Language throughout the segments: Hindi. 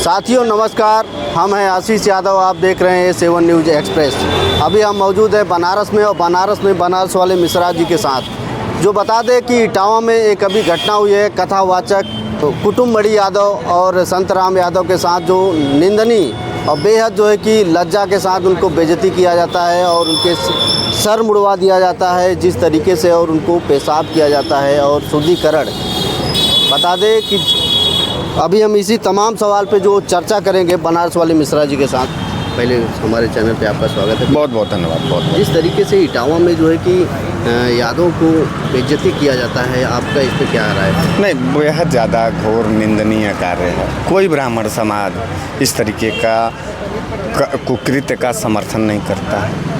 साथियों नमस्कार, हम हैं आशीष यादव। आप देख रहे हैं A7 न्यूज़ एक्सप्रेस। अभी हम मौजूद हैं बनारस में, और बनारस वाले मिश्रा जी के साथ। जो बता दें कि इटावा में एक अभी घटना हुई है, कथावाचक कुटुम्बड़ी यादव और संतराम यादव के साथ, जो निंदनीय और बेहद जो है कि लज्जा के साथ उनको बेइज्जती किया जाता है और उनके सर मुड़वा दिया जाता है जिस तरीके से, और उनको पेशाब किया जाता है और शुद्धिकरण। बता दें कि अभी हम इसी तमाम सवाल पे जो चर्चा करेंगे बनारस वाले मिश्रा जी के साथ। पहले हमारे चैनल पे आपका स्वागत है। बहुत बहुत धन्यवाद। बहुत जिस तरीके से इटावा में जो है कि यादव को बेइज्जती किया जाता है, आपका इस पर क्या राय है? नहीं, बेहद ज़्यादा घोर निंदनीय कार्य है। कोई ब्राह्मण समाज इस तरीके का कुकृत्य का समर्थन नहीं करता है।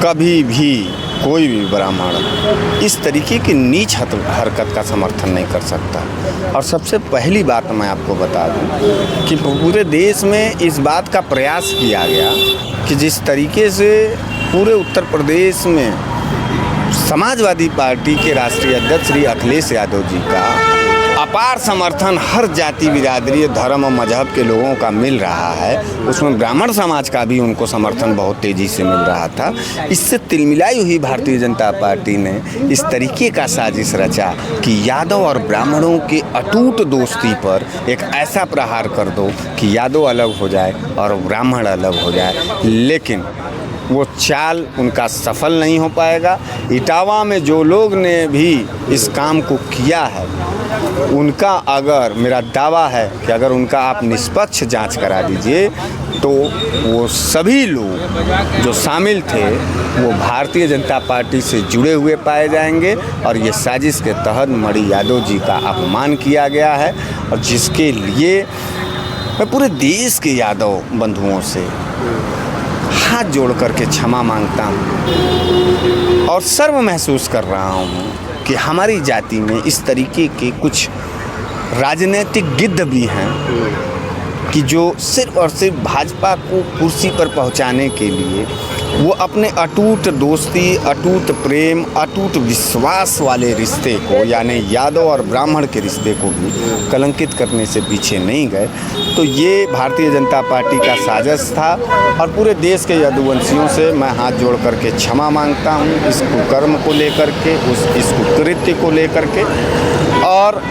कभी भी कोई भी ब्राह्मण इस तरीके की नीच हरकत का समर्थन नहीं कर सकता। और सबसे पहली बात मैं आपको बता दूं कि पूरे देश में इस बात का प्रयास किया गया कि जिस तरीके से पूरे उत्तर प्रदेश में समाजवादी पार्टी के राष्ट्रीय अध्यक्ष श्री अखिलेश यादव जी का अपार समर्थन हर जाति बिरादरी धर्म और मजहब के लोगों का मिल रहा है, उसमें ब्राह्मण समाज का भी उनको समर्थन बहुत तेज़ी से मिल रहा था। इससे तिलमिलाई हुई भारतीय जनता पार्टी ने इस तरीके का साजिश रचा कि यादव और ब्राह्मणों की अटूट दोस्ती पर एक ऐसा प्रहार कर दो कि यादव अलग हो जाए और ब्राह्मण अलग हो जाए। लेकिन वो चाल उनका सफल नहीं हो पाएगा। इटावा में जो लोग ने भी इस काम को किया है, उनका अगर मेरा दावा है कि अगर उनका आप निष्पक्ष जांच करा दीजिए तो वो सभी लोग जो शामिल थे वो भारतीय जनता पार्टी से जुड़े हुए पाए जाएंगे। और ये साजिश के तहत मणि यादव जी का अपमान किया गया है, और जिसके लिए मैं पूरे देश के यादव बंधुओं से हाथ जोड़ करके क्षमा मांगता हूँ और सर्व महसूस कर रहा हूँ कि हमारी जाति में इस तरीके के कुछ राजनीतिक गिद्ध भी हैं कि जो सिर्फ और सिर्फ भाजपा को कुर्सी पर पहुंचाने के लिए वो अपने अटूट दोस्ती, अटूट प्रेम, अटूट विश्वास वाले रिश्ते को, यानी यादव और ब्राह्मण के रिश्ते को भी कलंकित करने से पीछे नहीं गए। तो ये भारतीय जनता पार्टी का साजिश था, और पूरे देश के यदुवंशियों से मैं हाथ जोड़ करके क्षमा मांगता हूँ इस कुकर्म को लेकर के, इस कुकृत्य को लेकर के। और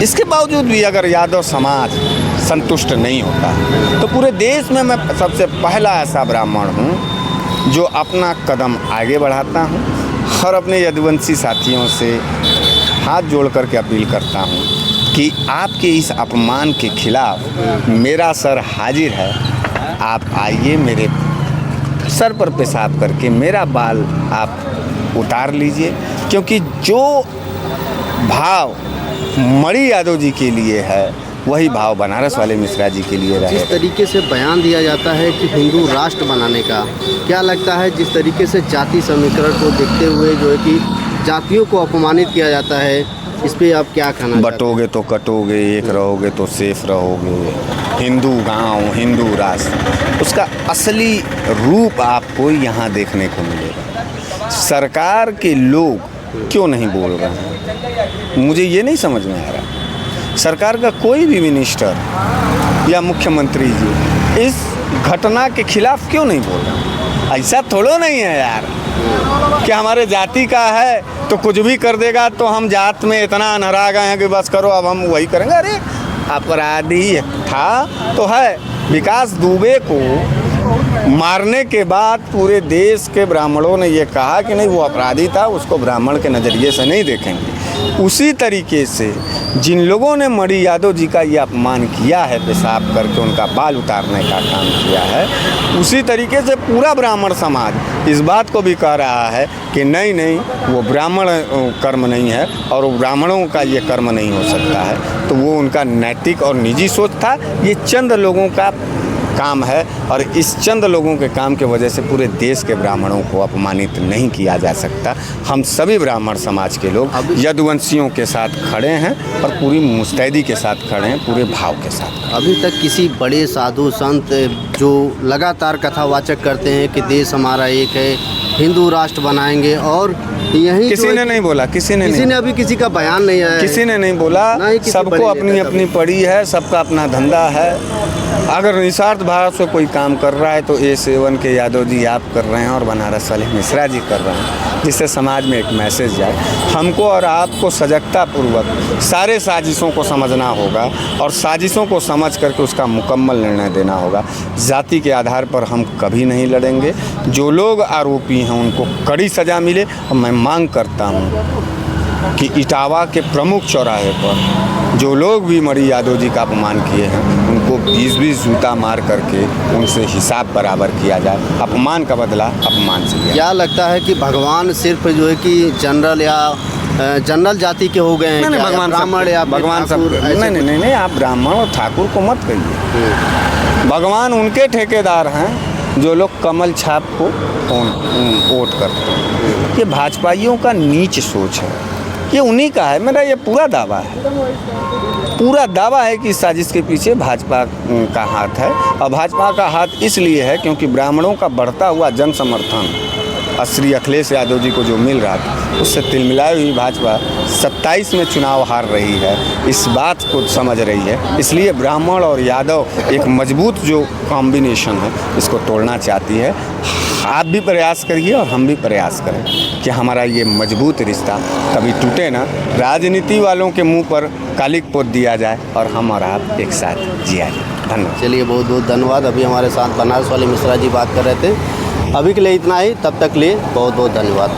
इसके बावजूद भी अगर यादव समाज संतुष्ट नहीं होता तो पूरे देश में मैं सबसे पहला ऐसा ब्राह्मण हूँ जो अपना कदम आगे बढ़ाता हूँ और अपने यदुवंशी साथियों से हाथ जोड़ करके अपील करता हूँ कि आपके इस अपमान के खिलाफ मेरा सर हाजिर है। आप आइए, मेरे सर पर पेशाब करके मेरा बाल आप उतार लीजिए, क्योंकि जो भाव मणि यादव जी के लिए है वही भाव बनारस वाले मिश्रा जी के लिए रहेगा। जिस तरीके से बयान दिया जाता है कि हिंदू राष्ट्र बनाने का, क्या लगता है जिस तरीके से जाति समीकरण को देखते हुए जो है कि जातियों को अपमानित किया जाता है, इस पे आप क्या कहना? बटोगे तो कटोगे, एक रहोगे तो सेफ रहोगे, हिंदू गांव, हिंदू राष्ट्र, उसका असली रूप आपको यहाँ देखने को मिलेगा। सरकार के लोग क्यों नहीं बोल रहे हैं, मुझे ये नहीं समझ में आ रहा। सरकार का कोई भी मिनिस्टर या मुख्यमंत्री जी इस घटना के खिलाफ क्यों नहीं बोल रहा? ऐसा थोड़ा नहीं है यार कि हमारे जाति का है तो कुछ भी कर देगा तो हम जात में इतना अनहरा गए हैं कि बस करो अब हम वही करेंगे। अरे अपराधी था तो है। विकास दुबे को मारने के बाद पूरे देश के ब्राह्मणों ने ये कहा कि नहीं, वो अपराधी था, उसको ब्राह्मण के नज़रिए से नहीं देखेंगे। उसी तरीके से जिन लोगों ने मणि यादव जी का ये अपमान किया है, पेशाब करके उनका बाल उतारने का काम किया है, उसी तरीके से पूरा ब्राह्मण समाज इस बात को भी कह रहा है कि नहीं नहीं, वो ब्राह्मण कर्म नहीं है और वो ब्राह्मणों का ये कर्म नहीं हो सकता है। तो वो उनका नैतिक और निजी सोच था। ये चंद लोगों का काम है, और इस चंद लोगों के काम के वजह से पूरे देश के ब्राह्मणों को अपमानित नहीं किया जा सकता। हम सभी ब्राह्मण समाज के लोग यदुवंशियों के साथ खड़े हैं और पूरी मुस्तैदी के साथ खड़े हैं, पूरे भाव के साथ। अभी तक किसी बड़े साधु संत जो लगातार कथावाचक करते हैं कि देश हमारा एक है, हिंदू राष्ट्र बनाएंगे और यही किसी ने नहीं बोला, किसी ने अभी किसी का बयान नहीं आया, किसी ने नहीं बोला। ना ही किसी सबको बड़े अपनी नेता का अपनी पड़ी है, सबका अपना धंधा है। अगर निस्वार्थ भाव से कोई काम कर रहा है तो A7 के यादव जी आप कर रहे हैं और बनारस वाले मिश्रा जी कर रहे हैं, जिससे समाज में एक मैसेज जाए। हमको और आपको सजगता पूर्वक सारे साजिशों को समझना होगा और साजिशों को समझ करके उसका मुकम्मल निर्णय देना होगा। जाति के आधार पर हम कभी नहीं लड़ेंगे। जो लोग आरोपी हैं उनको कड़ी सज़ा मिले। और मैं मांग करता हूँ कि इटावा के प्रमुख चौराहे पर जो लोग भी मणि यादव जी का अपमान किए हैं उनको 20-20 जूता मार करके उनसे हिसाब बराबर किया जाए। अपमान का बदला अपमान से लिया। क्या लगता है कि भगवान सिर्फ जो है कि जनरल या जनरल जाति के हो गए हैं? नहीं, भगवान ब्राह्मण या भगवान सब नहीं, आप ब्राह्मण और ठाकुर को मत कहिए। भगवान उनके ठेकेदार हैं जो लोग कमल छाप को वोट करते हैं। ये भाजपाइयों का नीच सोच है, ये उन्हीं का है। मेरा ये पूरा दावा है कि इस साजिश के पीछे भाजपा का हाथ है। और भाजपा का हाथ इसलिए है क्योंकि ब्राह्मणों का बढ़ता हुआ जन समर्थन श्री अखिलेश यादव जी को जो मिल रहा था उससे तिलमिलाई हुई भाजपा 27 में चुनाव हार रही है। इस बात को समझ रही है, इसलिए ब्राह्मण और यादव एक मजबूत जो कॉम्बिनेशन है इसको तोड़ना चाहती है। आप भी प्रयास करिए और हम भी प्रयास करें कि हमारा ये मजबूत रिश्ता कभी टूटे ना। राजनीति वालों के मुंह पर कालिक पोत दिया जाए और हम और आप एक साथ जिया जाए। धन्यवाद। चलिए, बहुत बहुत धन्यवाद। अभी हमारे साथ बनारस वाले मिश्रा जी बात कर रहे थे। अभी के लिए इतना ही, तब तक लिए बहुत बहुत धन्यवाद।